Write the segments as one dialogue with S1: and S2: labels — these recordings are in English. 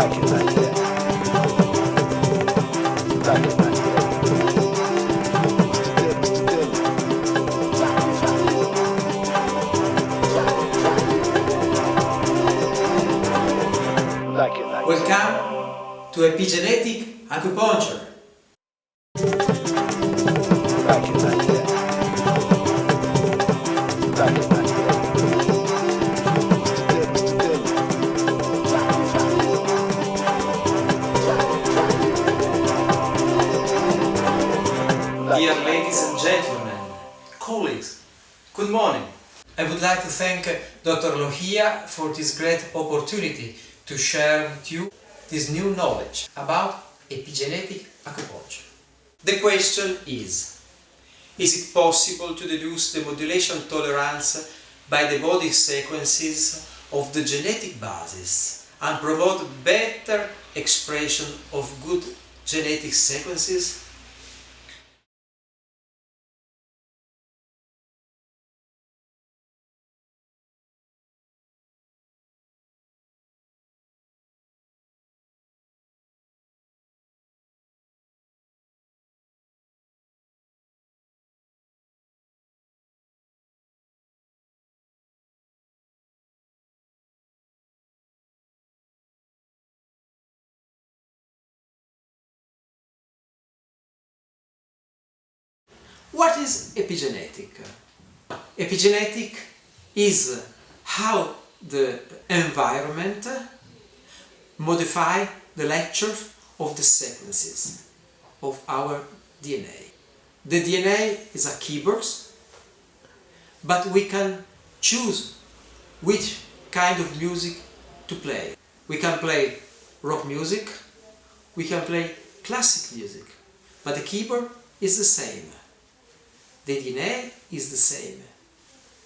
S1: Welcome to Epigenetic Acupuncture. Dear ladies and gentlemen, colleagues, good morning. I would like to thank Dr. Lohia for this great opportunity to share with you this new knowledge about epigenetic acupuncture. The question is it possible to deduce the modulation tolerance by the body sequences of the genetic basis and promote better expression of good genetic sequences? What is epigenetic? Epigenetic is how the environment modify the lecture of the sequences of our DNA. The DNA is a keyboard, but we can choose which kind of music to play. We can play rock music, we can play classic music, but the keyboard is the same. The DNA is the same.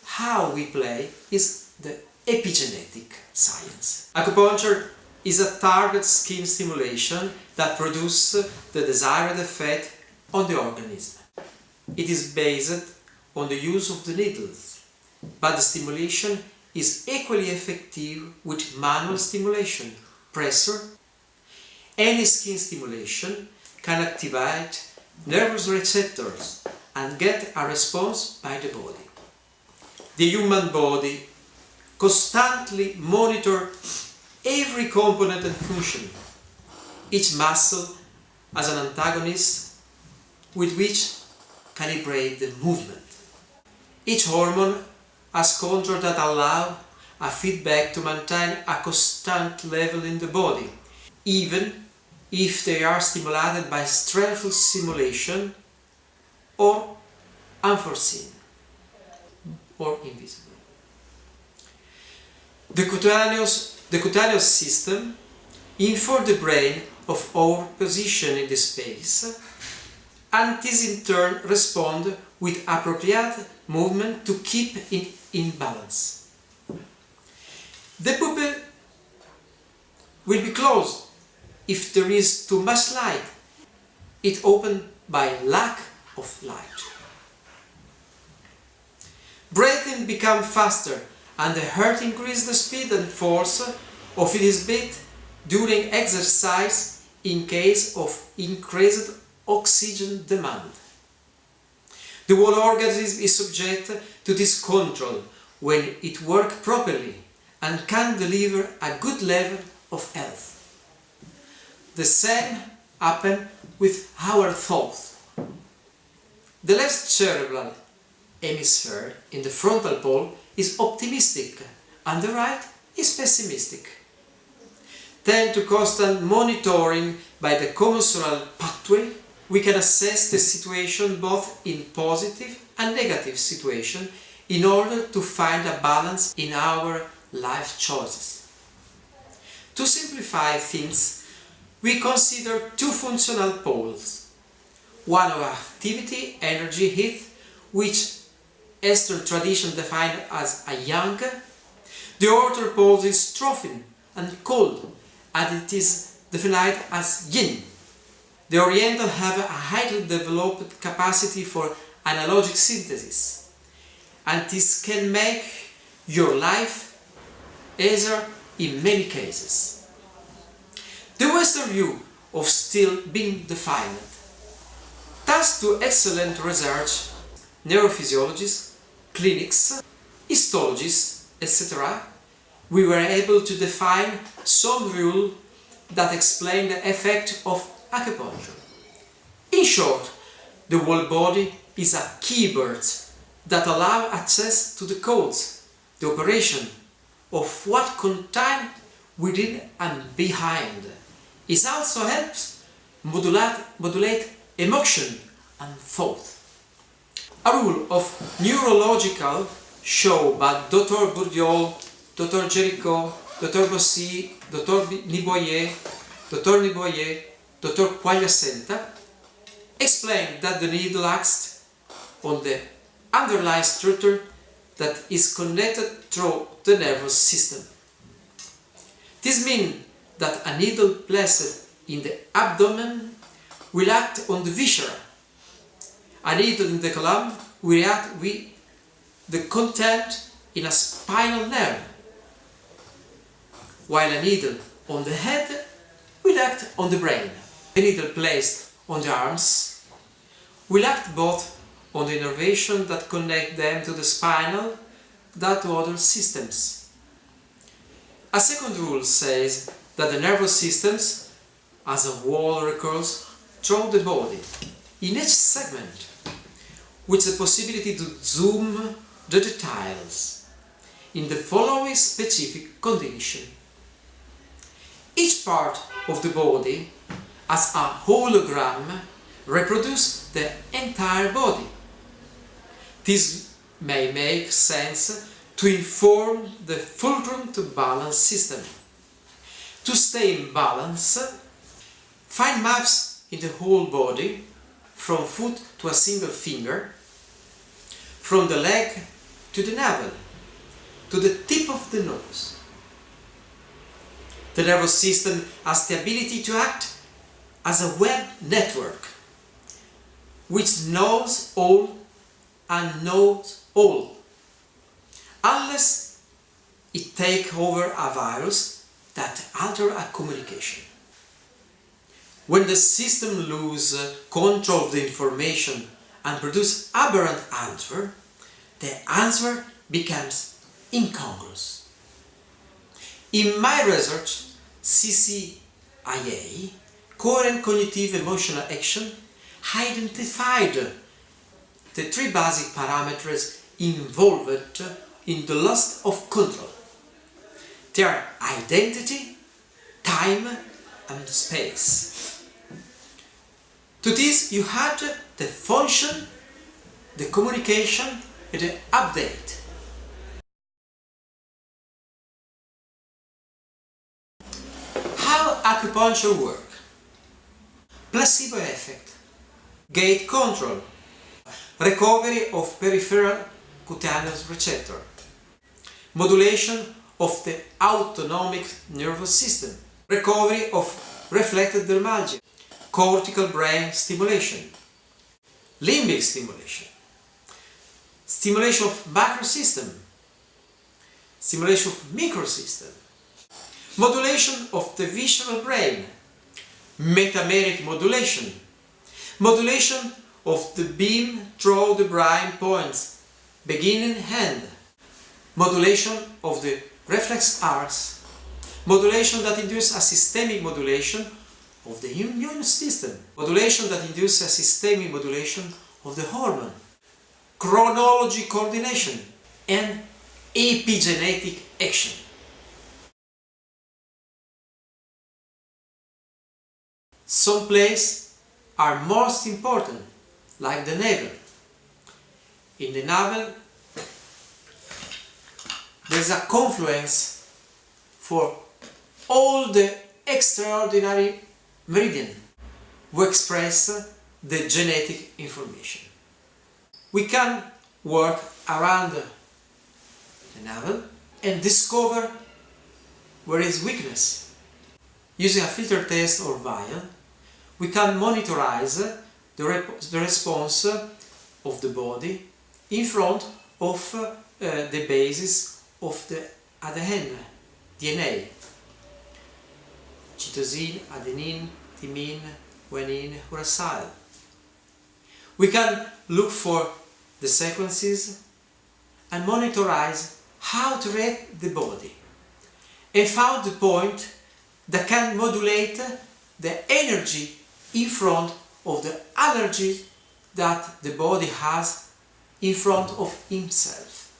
S1: How we play is the epigenetic science. Acupuncture is a target skin stimulation that produces the desired effect on the organism. It is based on the use of the needles, but the stimulation is equally effective with manual stimulation, pressure. Any skin stimulation can activate nervous receptors and get a response by the body. The human body constantly monitors every component and function. Each muscle has an antagonist with which calibrate the movement. Each hormone has control that allow a feedback to maintain a constant level in the body, even if they are stimulated by stressful stimulation or unforeseen or invisible. The cutaneous system informs the brain of our position in the space, and this in turn responds with appropriate movement to keep it in balance. The pupil will be closed if there is too much light. It opens by lack of light. Breathing becomes faster and the heart increases the speed and force of its beat during exercise in case of increased oxygen demand. The whole organism is subject to this control when it works properly and can deliver a good level of health. The same happens with our thoughts. The left cerebral hemisphere in the frontal pole is optimistic and the right is pessimistic. Thanks to constant monitoring by the commensal pathway, we can assess the situation both in positive and negative situation in order to find a balance in our life choices. To simplify things, we consider two functional poles. One of activity, energy, heat, which Eastern tradition defined as a yang. The other pole is trophin and cold, and it is defined as yin. The Oriental have a highly developed capacity for analogic synthesis, and this can make your life easier in many cases. The Western view of still being defined. Thanks to excellent research, neurophysiologists, clinics, histologists, etc., we were able to define some rules that explain the effect of acupuncture. In short, the whole body is a keyboard that allows access to the codes, the operation of what contained within and behind. It also helps modulate emotion and thought. A rule of neurological show by Dr. Bourdieu, Dr. Jericho, Dr. Bossy, Dr. Niboyer, Dr. Quagliasenta explain that the needle acts on the underlying structure that is connected through the nervous system. This means that a needle placed in the abdomen will act on the viscera. A needle in the column will react with the content in a spinal nerve, while a needle on the head will act on the brain. A needle placed on the arms will act both on the innervation that connect them to the spinal that to other systems. A second rule says that the nervous systems as a whole recurs through the body, in each segment, with the possibility to zoom the details in the following specific condition. Each part of the body, as a hologram, reproduces the entire body. This may make sense to inform the fulcrum to balance system. To stay in balance, find maps in the whole body, from foot to a single finger, from the leg to the navel, to the tip of the nose. The nervous system has the ability to act as a web network, which knows all and knows all, unless it takes over a virus that alters a communication. When the system loses control of the information and produces aberrant answer, the answer becomes incongruous. In my research, CCIA, Coherent Cognitive Emotional Action, identified the three basic parameters involved in the loss of control. They are identity, time, and space. To this you add the function, the communication, and the update. How acupuncture works? Placebo effect, gate control, recovery of peripheral cutaneous receptor, modulation of the autonomic nervous system, recovery of reflected dermalgia, cortical brain stimulation, limbic stimulation, stimulation of macro system, stimulation of microsystem, modulation of the visceral brain, metameric modulation, modulation of the beam through the brain points, beginning hand, modulation of the reflex arcs, modulation that induces a systemic modulation of the immune system, modulation that induces a systemic modulation of the hormone, chronology coordination, and epigenetic action. Some places are most important, like the navel. In the navel, there is a confluence for all the extraordinary meridian who express the genetic information. We can work around the navel and discover where is weakness. Using a filter test or vial, we can monitorize the response of the body in front of the basis of the ADN, DNA. Ci cytosine, adenine, thymine, guanine, uracil. We can look for the sequences and monitorize how to react the body, and found the point that can modulate the energy in front of the allergy that the body has in front of himself.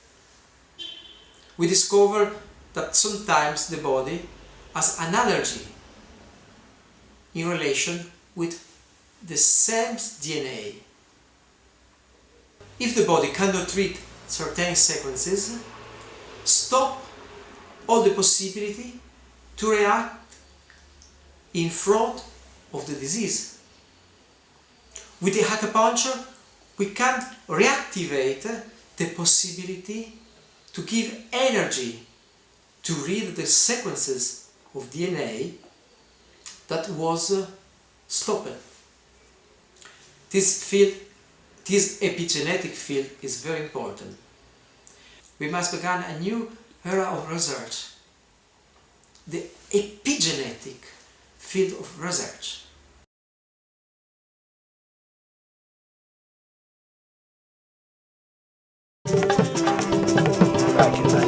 S1: We discover that sometimes the body has an allergy in relation with the same DNA. If the body cannot treat certain sequences, stop all the possibility to react in front of the disease. With the acupuncture, we can reactivate the possibility to give energy to read the sequences of DNA that was stopped. This field, this epigenetic field, is very important. We must begin a new era of research, the epigenetic field of research.
S2: Grazie.